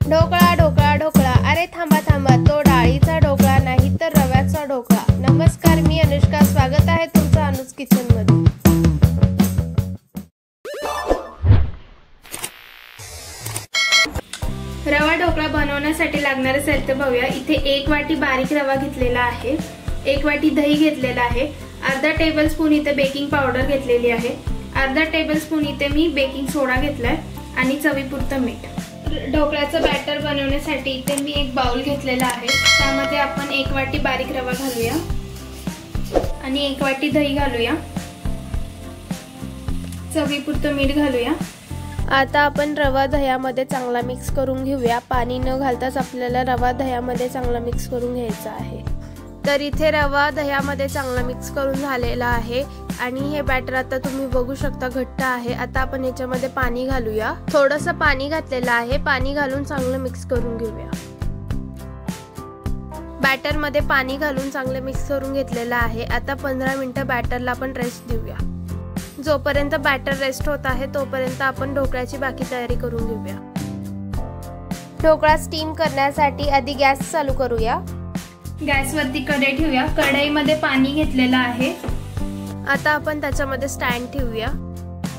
ढोकळा ढोकळा ढोकळा, अरे थांबा थांबा, तो डाळीचा ढोकळा नाही तर रव्याचा ढोकळा। नमस्कार, मी अनुष्का, स्वागत आहे तुमचं अनुज किचन मध्ये। रवा ढोकळा बनवण्यासाठी लागणारे साहित्य पाहूया। इथे 1 वाटी बारीक रवा घेतलेला आहे, 1 वाटी दही घेतलेला आहे, अर्धा टेबलस्पून इथे बेकिंग पावडर घेतलेली आहे, अर्धा टेबलस्पून इथे मी बेकिंग सोडा घेतलाय आणि चवीपुरतं मीठ। ढोकळ्याचं बॅटर बनवण्यासाठी इथे मी एक बाउल घेतलेला आहे, त्यामध्ये आपण 1 वाटी बारीक रवा घालूया आणि 1 वाटी दही घालूया, चवीपुरतं मीठ घालूया। आता आपण रवा दह्यामध्ये चांगला मिक्स करून घेऊया। पाणी न घालताच आपल्याला रवा दह्यामध्ये चांगला मिक्स करून घ्यायचा आहे। तर इथे रवा दह्यामध्ये चांगला मिक्स करून झालेला आहे आणि हे बॅटर आता तुम्ही बघू शकता घट्ट आहे। आता आपण याच्यामध्ये पाणी घालूया, थोडंसं पाणी घातलेलं आहे, पाणी घालून चांगलं मिक्स करून घेऊया। बॅटर मध्ये पाणी घालून चांगलं मिक्स करून घेतलेलं आहे। आता 15 मिनिटं बॅटरला आपण रेस्ट देऊया। जोपर्यंत बॅटर रेस्ट होत आहे तोपर्यंत आपण ढोकळ्याची बाकी तयारी करून घेऊया। ढोकळा स्टीम करण्यासाठी आधी गॅस चालू करूया। गॅसवरती कढई ठेवूया, कढईमध्ये पाणी घेतलेलं आहे। आता आपण त्याच्यामध्ये स्टँड ठेवूया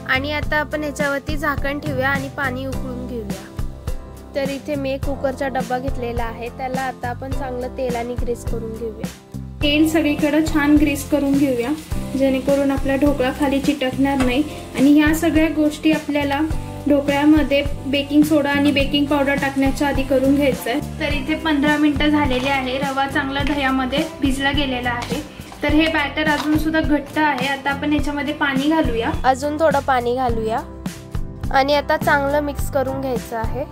आणि आता आपण याच्यावरती झाकण ठेवूया आणि पाणी उकळून घेऊया। तर इथे मी एक कुकरचा डब्बा घेतलेला आहे, त्याला आता आपण चांगलं तेलाने ग्रीस करून घेऊया। तेल सगळीकडे छान ग्रीस करून घेऊया, जेणेकरून आपला ढोकळा खाली चिटकणार नाही। आणि ह्या सगळ्या गोष्टी आपल्याला ढोकळ्यामध्ये बेकिंग सोडा आणि बेकिंग पावडर टाकण्याच्या आधी करून घ्यायचं आहे। तर इथे 15 मिनिटं झालेले आहे, रवा चांगला दह्यामध्ये भिजला गेलेला आहे। तर हे बॅटर अजून सुद्धा घट्ट आहे। आता आपण याच्यामध्ये पाणी घालूया, अजून थोडं पाणी घालूया आणि आता चांगलं मिक्स करून घ्यायचं आहे।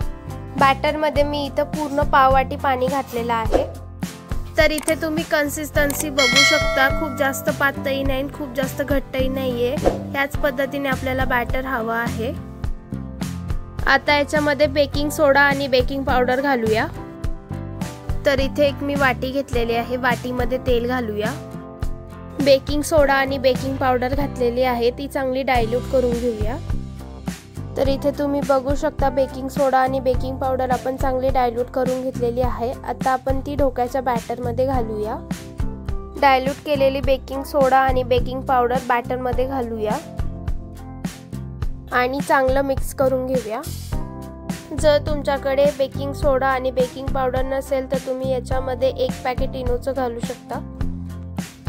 बॅटर मध्ये मी इथं पूर्ण पाव वाटी पाणी घातलेलं आहे। तर इथे तुम्ही कन्सिस्टन्सी बघू शकता, खूप जास्त पातळही नाही, खूप जास्त घट्टही नाहीये, याच पद्धतीने आपल्याला बॅटर हवं आहे। आता याच्यामध्ये बेकिंग सोडा आणि बेकिंग पावडर घालूया। तर इथे एक मी वाटी घेतलेली आहे, वाटीमध्ये तेल घालूया। बेकिंग सोडा आणि बेकिंग पावडर घातलेली आहे, ती चांगली डायल्यूट करून घेऊया। तर इथे तुम्ही बघू शकता बेकिंग सोडा आणि बेकिंग पावडर आपण चांगली डायल्यूट करून घेतलेली आहे। आता आपण ती ढोकळ्याच्या बॅटर मध्ये घालूया। डायल्यूट केलेली बेकिंग सोडा आणि बेकिंग पावडर बॅटर मध्ये घालूया आणि चांगलं मिक्स करून घेऊया। जर तुमच्याकडे बेकिंग सोडा आणि बेकिंग पावडर नसेल तर तुम्ही याच्यामध्ये 1 पॅकेट इनोचं घालू शकता।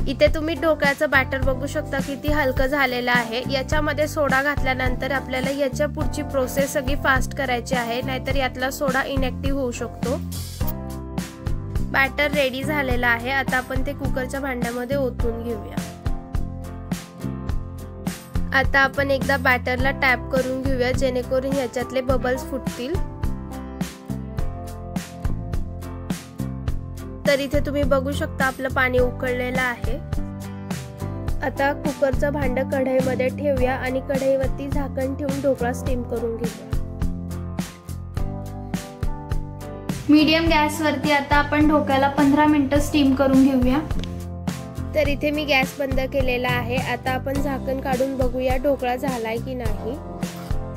इथे तुम्ही ढोकळ्याचं बॅटर बघू शकता किती हलकं झालेलं आहे। याच्यामध्ये सोडा घातल्यानंतर आपल्याला याच्या पुढची प्रोसेस सगळी फास्ट करायची आहे, नाहीतर यातला सोडा इनॅक्टिव्ह होऊ शकतो। बॅटर रेडी झालेला आहे, आता आपण ते कुकरच्या भांड्यामध्ये ओतून घेऊया। आता आपण एकदा बॅटरला टॅप करून घेऊया, जेणेकरून याच्यातले बबल्स फुटतील। तर इथे तुम्ही बघू शकता आपलं पाणी उकळलेलं आहे। आता कुकरचं भांडं कढईमध्ये ठेवूया आणि कढईवरती झाकण ठेवून ढोकळा स्टीम करून घेऊया। मीडियम गॅसवरती आता आपण ढोकळ्याला 15 मिनिटं स्टीम करून घेऊया। तर इथे मी गॅस बंद केलेला आहे। आता आपण झाकण काढून बघूया ढोकळा झालाय की नाही।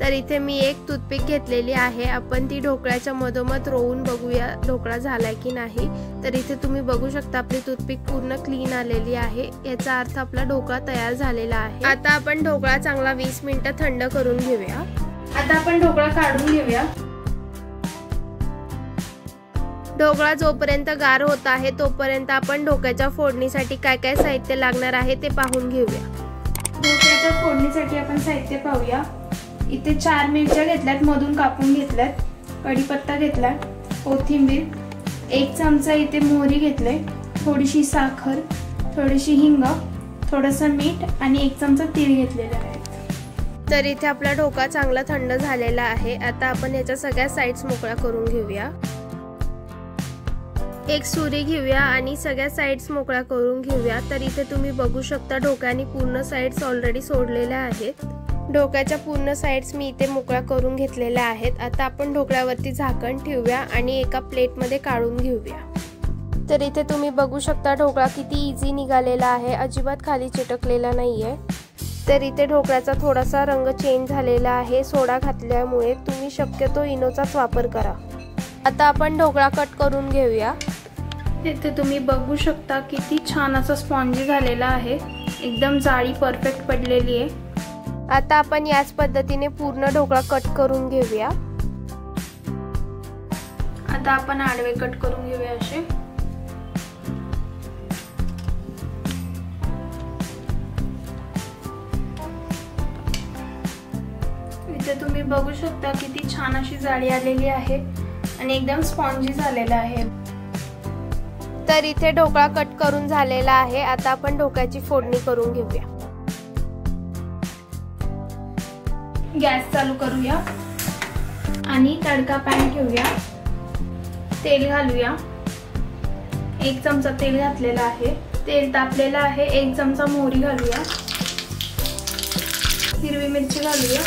तर इथे मी एक टूथपिक घेतलेली आहे, आपण ती ढोकळ्याच्या मधोमध रोवून बघूया ढोकळा झालाय की नाही। तर इथे तुम्ही बघू शकता आपली टूथपिक पूर्ण क्लीन आलेली आहे, याचा अर्थ आपला ढोकळा तयार झालेला आहे। आता आपण ढोकळा चांगला 20 मिनिटं थंड करून घेऊया। आता आपण ढोकळा काढून घेऊया। ढोकळा जोपर्यंत गार होत आहे तोपर्यंत आपण ढोकळ्याच्या फोडणीसाठी काय काय साहित्य लागणार आहे ते पाहून घेऊया। ढोकळ्याच्या फोडणीसाठी आपण साहित्य पाहूया। इथे 4 मिरच्या घेतल्यात, मधून कापून घेतल्यात, कढीपत्ता घेतलाय, कोथिंबीर, 1 चमचा इथे मोहरी घेतले, थोडीशी साखर, थोडीशी हिंग, थोडंसं मीठ आणि 1 चमचा तीळ घेतलेला आहे। तर इथे आपला ढोकळा चांगला थंड झालेला आहे। आता आपण याच्या सगळ्या साइड्स मोकळ्या करून घेऊया। एक सुरी घेऊया आणि सगळ्या साइड्स मोकळ्या करून घेऊया। तर इथे तुम्ही बघू शकता ढोकळ्याने पूर्ण साइड्स ऑलरेडी सोडलेल्या आहेत। ढोकळ्याच्या पूर्ण साइड्स मी इथे मोकळ्या करून घेतलेल्या आहेत। आता आपण ढोकळ्यावरती झाकण ठेवूया आणि एका प्लेटमध्ये काढून घेऊया। तर इथे तुम्ही बघू शकता ढोकळा किती इझी निघालेला आहे, अजिबात खाली चिटकलेला नाहीये। तर इथे ढोकळ्याचा थोडासा रंग चेंज झालेला आहे सोडा घातल्यामुळे। तुम्ही शक्यतो इनोचाच वापर करा। आता आपण ढोकळा कट करून घेऊया। इथे तुम्ही बघू शकता किती छान असा स्पॉन्जी झालेला आहे, एकदम जाळी परफेक्ट पडलेली आहे। आता आपण याच पद्धतीने पूर्ण ढोकळा कट करून घेऊया। आता आपण आडवे कट करून घेऊया असे। इथे तुम्ही बघू शकता किती छान अशी जाळी आलेली आहे आणि एकदम स्पॉन्जी झालेला आहे। तर इथे ढोकळा कट करून झालेला आहे। आता आपण ढोकळ्याची फोडणी करून घेऊया। गॅस चालू करूया आणि तडका पॅन ठेवूया। तेल घालूया। 1 चमचा तेल घातलेला आहे। तेल तापलेलं आहे। 1 चमचा मोहरी घालूया। हिरवी मिरची घालूया।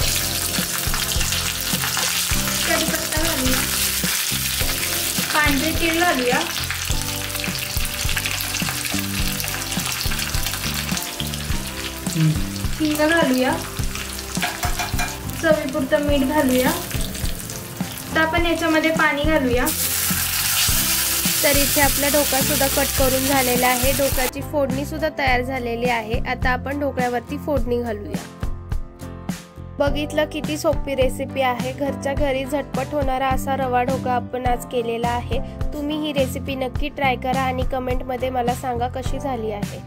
कढीपत्ता घालूया। पांढरे तीळ घालूया। हिंग घालूया। चवीपुरतं मीठ घालूया। आता आपण याच्यामध्ये पाणी घालूया। तर इथे आपला ढोकळा सुद्धा कट करून झालेला आहे। ढोकळ्याची फोडणी सुद्धा तयार झालेली आहे। आता आपण ढोकळ्यावरती फोडणी घालूया। बघितलं किती सोपी रेसिपी आहे। घरच्या घरी झटपट होणारा असा रवा ढोकळा आपण आज केलेला आहे। तुम्ही ही रेसिपी नक्की ट्राय करा आणि कमेंटमध्ये मला सांगा कशी झाली आहे।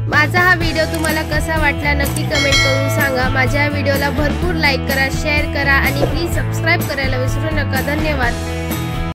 माझा हा व्हिडिओ तुम्हाला कसा वाटला नक्की कमेंट करून सांगा। माझ्या व्हिडिओला भरपूर लाईक करा, शेअर करा आणि प्लीज सबस्क्राईब करायला विसरू नका। धन्यवाद।